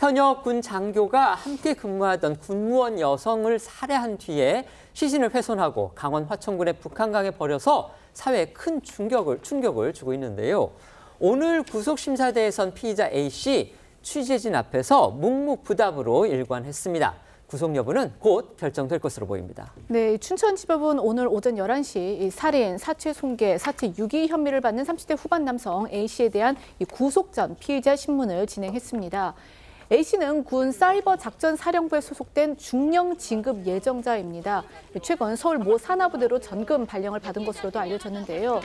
현역 군 장교가 함께 근무하던 군무원 여성을 살해한 뒤에 시신을 훼손하고 강원 화천군의 북한강에 버려서 사회에 큰 충격을 주고 있는데요. 오늘 구속심사대에선 피의자 A씨 취재진 앞에서 묵묵부답으로 일관했습니다. 구속 여부는 곧 결정될 것으로 보입니다. 네, 춘천지법은 오늘 오전 11시 살인, 사체 손괴, 사체 유기 혐의를 받는 30대 후반 남성 A씨에 대한 구속 전 피의자 신문을 진행했습니다. A씨는 군 사이버 작전 사령부에 소속된 중령 진급 예정자입니다. 최근 서울 모 산하부대로 전금 발령을 받은 것으로도 알려졌는데요.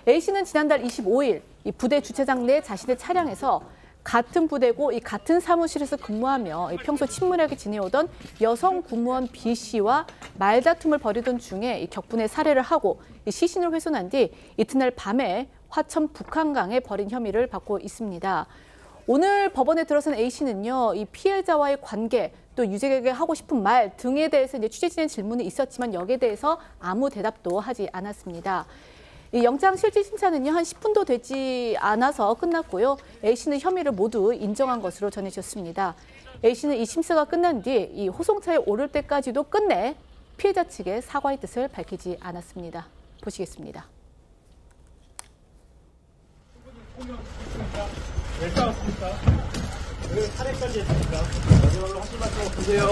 A씨는 지난달 25일 이 부대 주차장 내 자신의 차량에서 같은 부대고 이 같은 사무실에서 근무하며 평소 친밀하게 지내오던 여성 군무원 B씨와 말다툼을 벌이던 중에 격분에 살해를 하고 시신을 훼손한 뒤 이튿날 밤에 화천 북한강에 버린 혐의를 받고 있습니다. 오늘 법원에 들어선 A씨는요, 이 피해자와의 관계, 또 유족에게 하고 싶은 말 등에 대해서 취재진의 질문이 있었지만 여기에 대해서 아무 대답도 하지 않았습니다. 이 영장 실질 심사는요, 한 10분도 되지 않아서 끝났고요. A씨는 혐의를 모두 인정한 것으로 전해졌습니다. A씨는 이 심사가 끝난 뒤 이 호송차에 오를 때까지도 끝내 피해자 측의 사과의 뜻을 밝히지 않았습니다. 보시겠습니다. 왜 싸웠습니까? 왜 살해까지 했습니까? 마지막으로 하실 말씀 없으세요?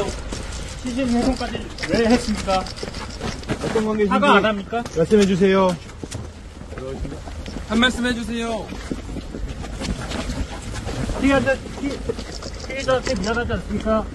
시신 훼손까지 왜 했습니까? 어떤 관계신지 사과 안 합니까? 말씀해 주세요. 한 말씀 해주세요. 피해자한테 미안하지 않습니까?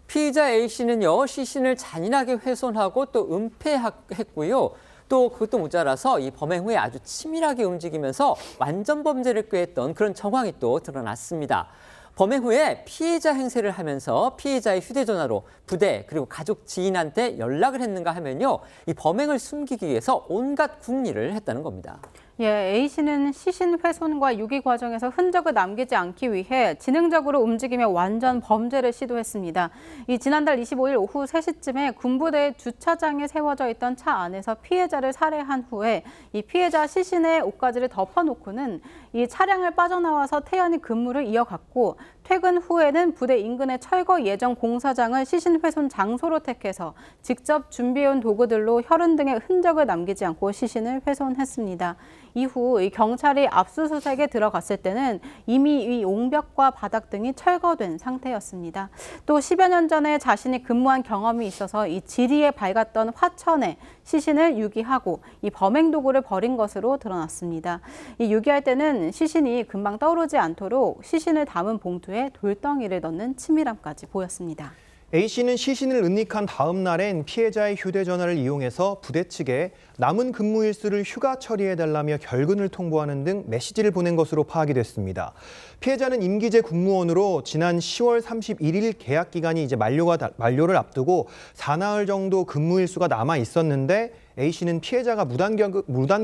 피의자 A씨는요, 시신을 잔인하게 훼손하고 또 은폐했고요. 또 그것도 모자라서 이 범행 후에 아주 치밀하게 움직이면서 완전 범죄를 꾀했던 그런 정황이 또 드러났습니다. 범행 후에 피해자 행세를 하면서 피해자의 휴대전화로 부대 그리고 가족 지인한테 연락을 했는가 하면요, 이 범행을 숨기기 위해서 온갖 궁리를 했다는 겁니다. 예, A씨는 시신 훼손과 유기 과정에서 흔적을 남기지 않기 위해 지능적으로 움직이며 완전 범죄를 시도했습니다. 지난달 25일 오후 3시쯤에 군부대 주차장에 세워져 있던 차 안에서 피해자를 살해한 후에 이 피해자 시신에 옷가지를 덮어놓고는 이 차량을 빠져나와서 태연히 근무를 이어갔고, 퇴근 후에는 부대 인근의 철거 예정 공사장을 시신 훼손 장소로 택해서 직접 준비해온 도구들로 혈흔 등의 흔적을 남기지 않고 시신을 훼손했습니다. 이후 경찰이 압수수색에 들어갔을 때는 이미 이 옹벽과 바닥 등이 철거된 상태였습니다. 또 10여 년 전에 자신이 근무한 경험이 있어서 이 지리에 밝았던 화천에 시신을 유기하고 이 범행 도구를 버린 것으로 드러났습니다. 이 유기할 때는 시신이 금방 떠오르지 않도록 시신을 담은 봉투에 돌덩이를 넣는 치밀함까지 보였습니다. A씨는 시신을 은닉한 다음 날엔 피해자의 휴대전화를 이용해서 부대 측에 남은 근무 일수를 휴가 처리해달라며 결근을 통보하는 등 메시지를 보낸 것으로 파악이 됐습니다. 피해자는 임기제 군무원으로 지난 10월 31일 계약 기간이 이제 만료를 앞두고 사나흘 정도 근무 일수가 남아 있었는데, A씨는 피해자가 무단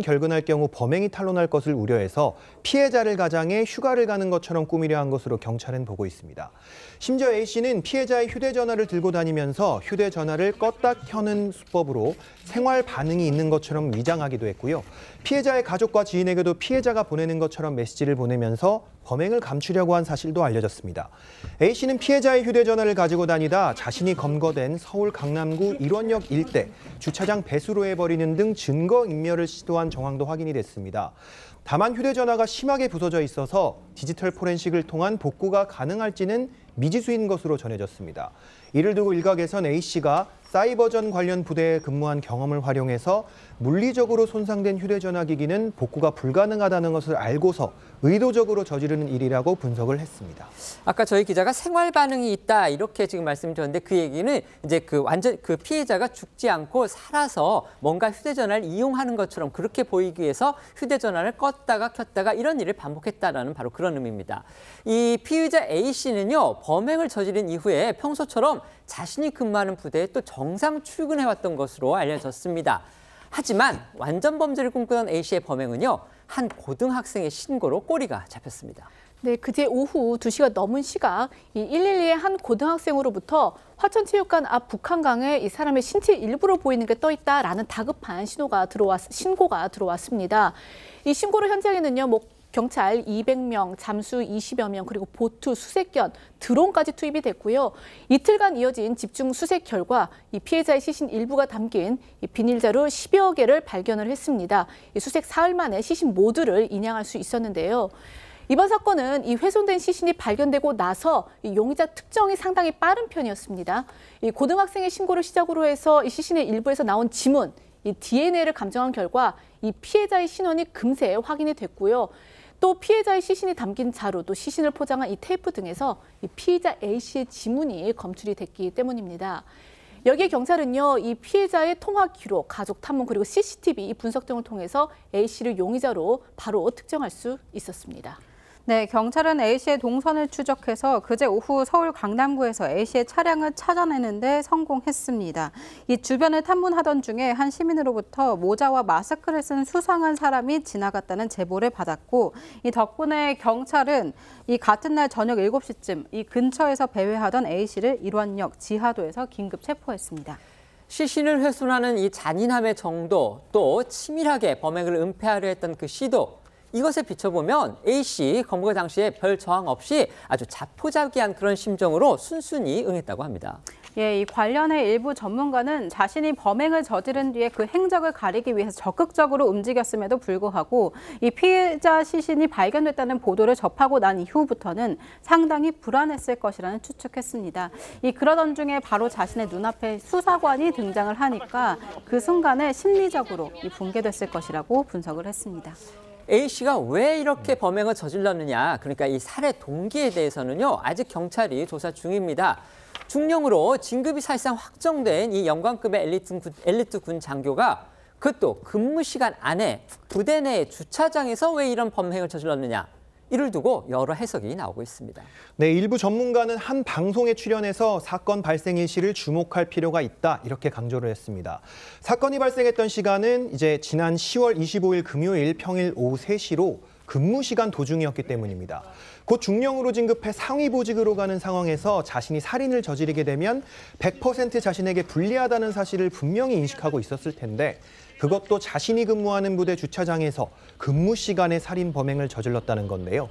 결근할 경우 범행이 탄로날 것을 우려해서 피해자를 가장해 휴가를 가는 것처럼 꾸미려 한 것으로 경찰은 보고 있습니다. 심지어 A씨는 피해자의 휴대전화를 들고 다니면서 휴대전화를 껐다 켜는 수법으로 생활 반응이 있는 것처럼 위장하기도 했고요. 피해자의 가족과 지인에게도 피해자가 보내는 것처럼 메시지를 보내면서 범행을 감추려고 한 사실도 알려졌습니다. A씨는 피해자의 휴대전화를 가지고 다니다 자신이 검거된 서울 강남구 일원역 일대 주차장 배수로에 버리는 등 증거인멸을 시도한 정황도 확인이 됐습니다. 다만 휴대전화가 심하게 부서져 있어서 디지털 포렌식을 통한 복구가 가능할지는 미지수인 것으로 전해졌습니다. 이를 두고 일각에선 A씨가 사이버전 관련 부대에 근무한 경험을 활용해서 물리적으로 손상된 휴대전화 기기는 복구가 불가능하다는 것을 알고서 의도적으로 저지르는 일이라고 분석을 했습니다. 아까 저희 기자가 생활 반응이 있다 이렇게 지금 말씀드렸는데, 그 얘기는 이제 완전 피해자가 죽지 않고 살아서 뭔가 휴대전화를 이용하는 것처럼 그렇게 보이기 위해서 휴대전화를 껐다가 켰다가 이런 일을 반복했다라는 바로 그런 의미입니다. 이 피의자 A씨는요, 범행을 저지른 이후에 평소처럼 자신이 근무하는 부대에 또 정상 출근해왔던 것으로 알려졌습니다. 하지만 완전 범죄를 꿈꾸던 A씨의 범행은요, 한 고등학생의 신고로 꼬리가 잡혔습니다. 네, 그제 오후 2시가 넘은 시각 이 112의 한 고등학생으로부터 화천체육관 앞 북한강에 이 사람의 신체 일부로 보이는 게 떠 있다라는 다급한 신고가 들어왔습니다. 이 신고로 현장에는요, 경찰 200명, 잠수 20여 명, 그리고 보트 수색 견, 드론까지 투입이 됐고요. 이틀간 이어진 집중 수색 결과 이 피해자의 시신 일부가 담긴 이 비닐자루 10여 개를 발견을 했습니다. 이 수색 사흘 만에 시신 모두를 인양할 수 있었는데요. 이번 사건은 이 훼손된 시신이 발견되고 나서 이 용의자 특정이 상당히 빠른 편이었습니다. 이 고등학생의 신고를 시작으로 해서 이 시신의 일부에서 나온 지문, 이 DNA를 감정한 결과 이 피해자의 신원이 금세 확인이 됐고요. 또 피해자의 시신이 담긴 자루, 또 시신을 포장한 이 테이프 등에서 이 피해자 A씨의 지문이 검출이 됐기 때문입니다. 여기에 경찰은요, 이 피해자의 통화 기록, 가족 탐문, 그리고 CCTV 분석 등을 통해서 A씨를 용의자로 바로 특정할 수 있었습니다. 네, 경찰은 A씨의 동선을 추적해서 그제 오후 서울 강남구에서 A씨의 차량을 찾아내는데 성공했습니다. 이 주변을 탐문하던 중에 한 시민으로부터 모자와 마스크를 쓴 수상한 사람이 지나갔다는 제보를 받았고, 이 덕분에 경찰은 이 같은 날 저녁 7시쯤 이 근처에서 배회하던 A씨를 일원역 지하도에서 긴급 체포했습니다. 시신을 훼손하는 이 잔인함의 정도, 또 치밀하게 범행을 은폐하려 했던 그 시도, 이것에 비춰보면 A씨 검거 당시에 별 저항 없이 아주 자포자기한 그런 심정으로 순순히 응했다고 합니다. 예, 이 관련해 일부 전문가는 자신이 범행을 저지른 뒤에 그 행적을 가리기 위해서 적극적으로 움직였음에도 불구하고 이 피해자 시신이 발견됐다는 보도를 접하고 난 이후부터는 상당히 불안했을 것이라는 추측했습니다. 그러던 중에 바로 자신의 눈앞에 수사관이 등장을 하니까 그 순간에 심리적으로 붕괴됐을 것이라고 분석을 했습니다. A씨가 왜 이렇게 범행을 저질렀느냐, 그러니까 이 살해 동기에 대해서는요, 아직 경찰이 조사 중입니다. 중령으로 진급이 사실상 확정된 이 영관급의 엘리트 군 장교가 그것도 근무 시간 안에 부대 내 주차장에서 왜 이런 범행을 저질렀느냐, 이를 두고 여러 해석이 나오고 있습니다. 네, 일부 전문가는 한 방송에 출연해서 사건 발생 일시를 주목할 필요가 있다, 이렇게 강조를 했습니다. 사건이 발생했던 시간은 이제 지난 10월 25일 금요일 평일 오후 3시로 근무 시간 도중이었기 때문입니다. 곧 중령으로 진급해 상위 보직으로 가는 상황에서 자신이 살인을 저지르게 되면 100% 자신에게 불리하다는 사실을 분명히 인식하고 있었을 텐데, 그것도 자신이 근무하는 부대 주차장에서 근무 시간에 살인 범행을 저질렀다는 건데요.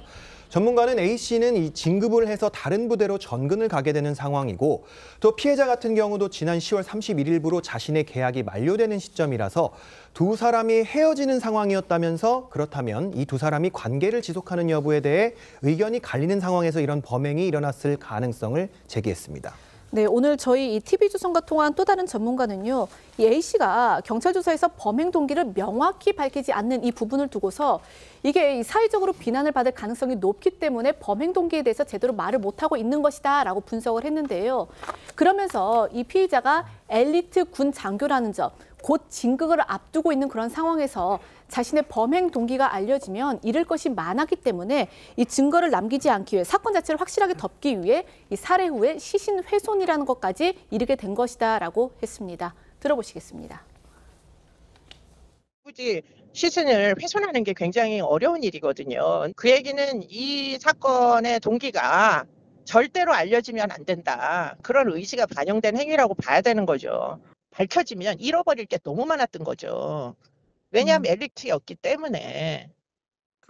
전문가는 A씨는 이 진급을 해서 다른 부대로 전근을 가게 되는 상황이고, 또 피해자 같은 경우도 지난 10월 31일부로 자신의 계약이 만료되는 시점이라서 두 사람이 헤어지는 상황이었다면서, 그렇다면 이 두 사람이 관계를 지속하는 여부에 대해 의견이 갈리는 상황에서 이런 범행이 일어났을 가능성을 제기했습니다. 네, 오늘 저희 이 TV조선과 통화한 또 다른 전문가는요, 이 A씨가 경찰 조사에서 범행 동기를 명확히 밝히지 않는 이 부분을 두고서 이게 사회적으로 비난을 받을 가능성이 높기 때문에 범행 동기에 대해서 제대로 말을 못하고 있는 것이다라고 분석을 했는데요. 그러면서 이 피의자가 엘리트 군 장교라는 점, 곧 진급을 앞두고 있는 그런 상황에서 자신의 범행 동기가 알려지면 잃을 것이 많았기 때문에 이 증거를 남기지 않기 위해, 사건 자체를 확실하게 덮기 위해 이 살해 후에 시신 훼손이라는 것까지 이르게 된 것이다라고 했습니다. 들어보시겠습니다. 굳이 시신을 훼손하는 게 굉장히 어려운 일이거든요. 그 얘기는 이 사건의 동기가 절대로 알려지면 안 된다, 그런 의지가 반영된 행위라고 봐야 되는 거죠. 밝혀지면 잃어버릴 게 너무 많았던 거죠. 왜냐하면 엘리트였기 때문에.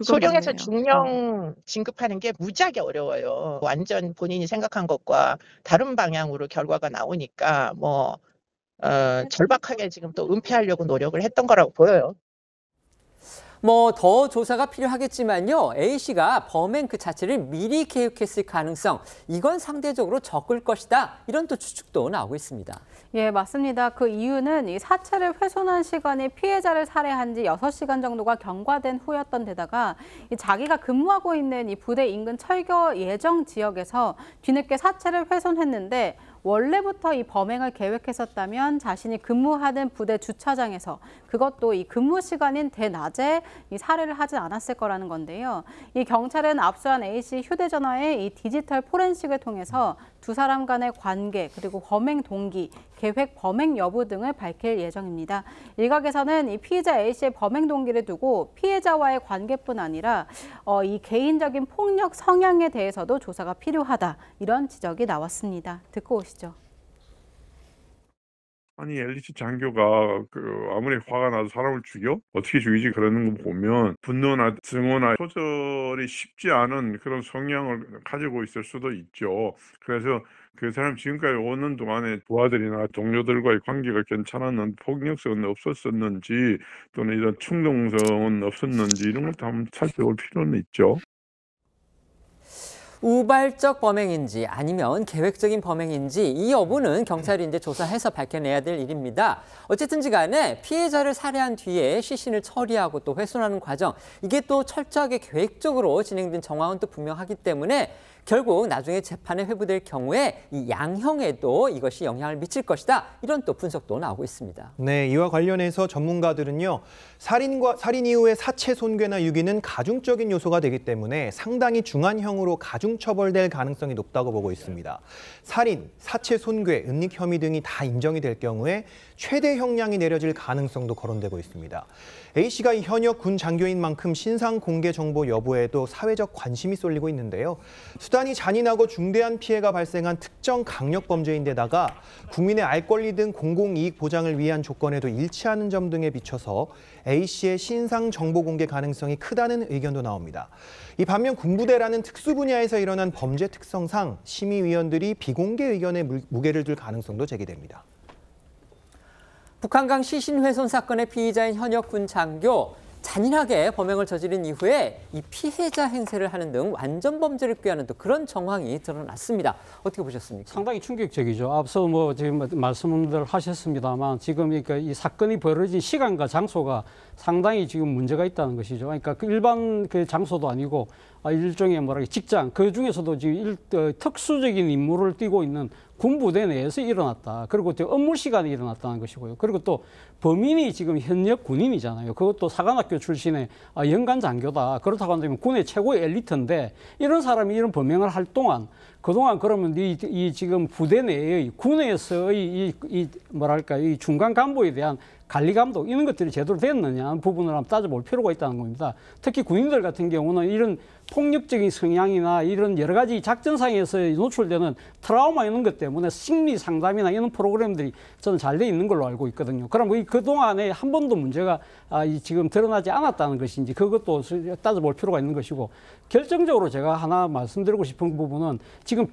소령에서 중령 진급하는 게 무지하게 어려워요. 완전 본인이 생각한 것과 다른 방향으로 결과가 나오니까 절박하게 지금 또 은폐하려고 노력을 했던 거라고 보여요. 더 조사가 필요하겠지만요, A씨가 범행 그 자체를 미리 계획했을 가능성, 이건 상대적으로 적을 것이다, 이런 또 추측도 나오고 있습니다. 예, 맞습니다. 그 이유는 이 사체를 훼손한 시간이 피해자를 살해한 지 6시간 정도가 경과된 후였던 데다가 자기가 근무하고 있는 이 부대 인근 철거 예정 지역에서 뒤늦게 사체를 훼손했는데, 원래부터 이 범행을 계획했었다면 자신이 근무하는 부대 주차장에서, 그것도 이 근무 시간인 대낮에 이 살해를 하지 않았을 거라는 건데요. 이 경찰은 압수한 A씨 휴대전화의 이 디지털 포렌식을 통해서 두 사람 간의 관계, 그리고 범행 동기, 계획 범행 여부 등을 밝힐 예정입니다. 일각에서는 이 피의자 A씨의 범행 동기를 두고 피해자와의 관계뿐 아니라 이 개인적인 폭력 성향에 대해서도 조사가 필요하다, 이런 지적이 나왔습니다. 듣고 오시죠. 아니 엘리트 장교가 아무리 화가 나서 사람을 죽여? 어떻게 죽이지? 그러는 거 보면 분노나 증오나 조절이 쉽지 않은 그런 성향을 가지고 있을 수도 있죠. 그래서 그 사람 지금까지 오는 동안에 부하들이나 동료들과의 관계가 괜찮았는지, 폭력성은 없었었는지, 또는 이런 충동성은 없었는지 이런 것도 한번 살펴볼 필요는 있죠. 우발적 범행인지 아니면 계획적인 범행인지 이 여부는 경찰이 이제 조사해서 밝혀내야 될 일입니다. 어쨌든지 간에 피해자를 살해한 뒤에 시신을 처리하고 또 훼손하는 과정, 이게 또 철저하게 계획적으로 진행된 정황은 또 분명하기 때문에 결국 나중에 재판에 회부될 경우에 이 양형에도 이것이 영향을 미칠 것이다. 이런 또 분석도 나오고 있습니다. 네, 이와 관련해서 전문가들은요. 살인 이후의 사체 손괴나 유기는 가중적인 요소가 되기 때문에 상당히 중한형으로 가중처벌될 가능성이 높다고 보고 있습니다. 살인, 사체 손괴, 은닉 혐의 등이 다 인정이 될 경우에 최대 형량이 내려질 가능성도 거론되고 있습니다. A씨가 이 현역 군 장교인 만큼 신상 공개 정보 여부에도 사회적 관심이 쏠리고 있는데요. 수단이 잔인하고 중대한 피해가 발생한 특정 강력 범죄인데다가 국민의 알 권리 등 공공이익 보장을 위한 조건에도 일치하는 점 등에 비춰서 A씨의 신상 정보 공개 가능성이 크다는 의견도 나옵니다. 이 반면 군부대라는 특수 분야에서 일어난 범죄 특성상 심의위원들이 비공개 의견에 무게를 둘 가능성도 제기됩니다. 북한강 시신 훼손 사건의 피의자인 현역 군 장교, 잔인하게 범행을 저지른 이후에 이 피해자 행세를 하는 등 완전 범죄를 꾀하는 또 그런 정황이 드러났습니다. 어떻게 보셨습니까? 상당히 충격적이죠. 앞서 지금 말씀들 하셨습니다만 지금 그러니까 이 사건이 벌어진 시간과 장소가 상당히 지금 문제가 있다는 것이죠. 그러니까 그 일반 그 장소도 아니고 일종의 직장, 그 중에서도 지금 특수적인 임무를 띠고 있는 군부대 내에서 일어났다. 그리고 또 업무 시간에 일어났다는 것이고요. 그리고 또 범인이 지금 현역 군인이잖아요. 그것도 사관학교 출신의 연간 장교다. 그렇다고 한다면 군의 최고의 엘리트인데 이런 사람이 이런 범행을 할 동안 그동안 그러면 이 지금 부대 내의 군에서의 이 중간 간부에 대한 관리 감독 이런 것들이 제대로 됐느냐 하는 부분을 한번 따져볼 필요가 있다는 겁니다. 특히 군인들 같은 경우는 이런 폭력적인 성향이나 이런 여러 가지 작전상에서 노출되는 트라우마 이런 것 때문에 심리 상담이나 이런 프로그램들이 저는 잘 돼 있는 걸로 알고 있거든요. 그럼 그동안에 한 번도 문제가 지금 드러나지 않았다는 것인지 그것도 따져볼 필요가 있는 것이고, 결정적으로 제가 하나 말씀드리고 싶은 부분은 지금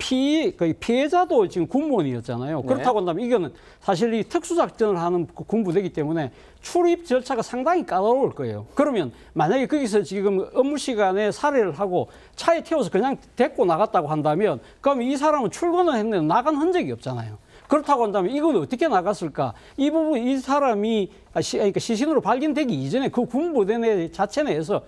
피해자도 지금 군무원이었잖아요. 그렇다고 한다면 이거는 사실 이 특수작전을 하는 군부대이기 때문에 출입 절차가 상당히 까다로울 거예요. 그러면 만약에 거기서 지금 업무 시간에 살해를 하고 차에 태워서 그냥 데리고 나갔다고 한다면 그럼 이 사람은 출근을 했는데 나간 흔적이 없잖아요. 그렇다고 한다면 이건 어떻게 나갔을까? 이 부분 이 사람이 그러니까 시신으로 발견되기 이전에 그 군부대 내 자체 내에서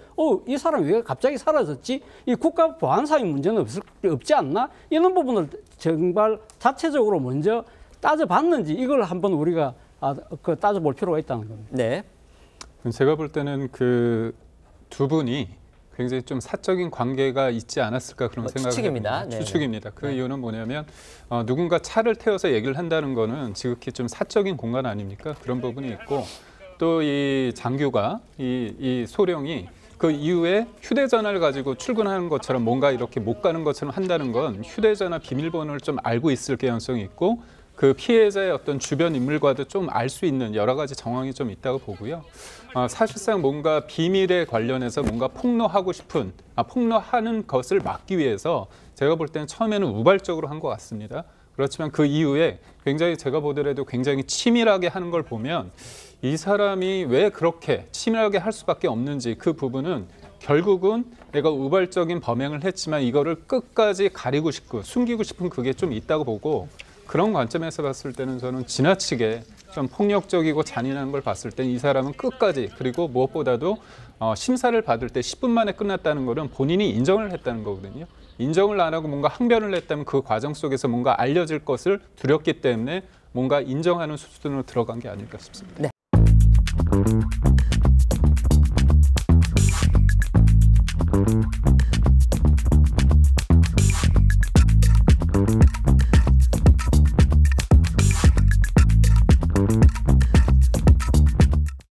이 사람이 왜 갑자기 사라졌지? 이 국가 보안상의 문제는 없지 않나? 이런 부분을 정말 자체적으로 먼저 따져봤는지 이걸 한번 우리가 따져볼 필요가 있다는 겁니다. 네. 제가 볼 때는 그 두 분이 굉장히 좀 사적인 관계가 있지 않았을까 그런 생각을 추측입니다. 해봅니다. 추측입니다. 그 이유는 뭐냐면 누군가 차를 태워서 얘기를 한다는 거는 지극히 좀 사적인 공간 아닙니까? 그런 부분이 있고, 또 이 장교가 이 소령이 그 이후에 휴대전화를 가지고 출근하는 것처럼 뭔가 이렇게 못 가는 것처럼 한다는 건 휴대전화 비밀번호를 좀 알고 있을 가능성이 있고, 그 피해자의 어떤 주변 인물과도 좀 알 수 있는 여러 가지 정황이 좀 있다고 보고요. 사실상 뭔가 비밀에 관련해서 뭔가 폭로하는 것을 막기 위해서 제가 볼 때는 처음에는 우발적으로 한 것 같습니다. 그렇지만 그 이후에 굉장히 제가 보더라도 굉장히 치밀하게 하는 걸 보면 이 사람이 왜 그렇게 치밀하게 할 수밖에 없는지, 그 부분은 결국은 내가 우발적인 범행을 했지만 이거를 끝까지 가리고 싶고 숨기고 싶은 그게 좀 있다고 보고, 그런 관점에서 봤을 때는 저는 지나치게 좀 폭력적이고 잔인한 걸 봤을 때 이 사람은 끝까지, 그리고 무엇보다도 심사를 받을 때 10분 만에 끝났다는 거는 본인이 인정을 했다는 거거든요. 인정을 안 하고 뭔가 항변을 했다면 그 과정 속에서 뭔가 알려질 것을 두렵기 때문에 뭔가 인정하는 수준으로 들어간 게 아닐까 싶습니다. 네.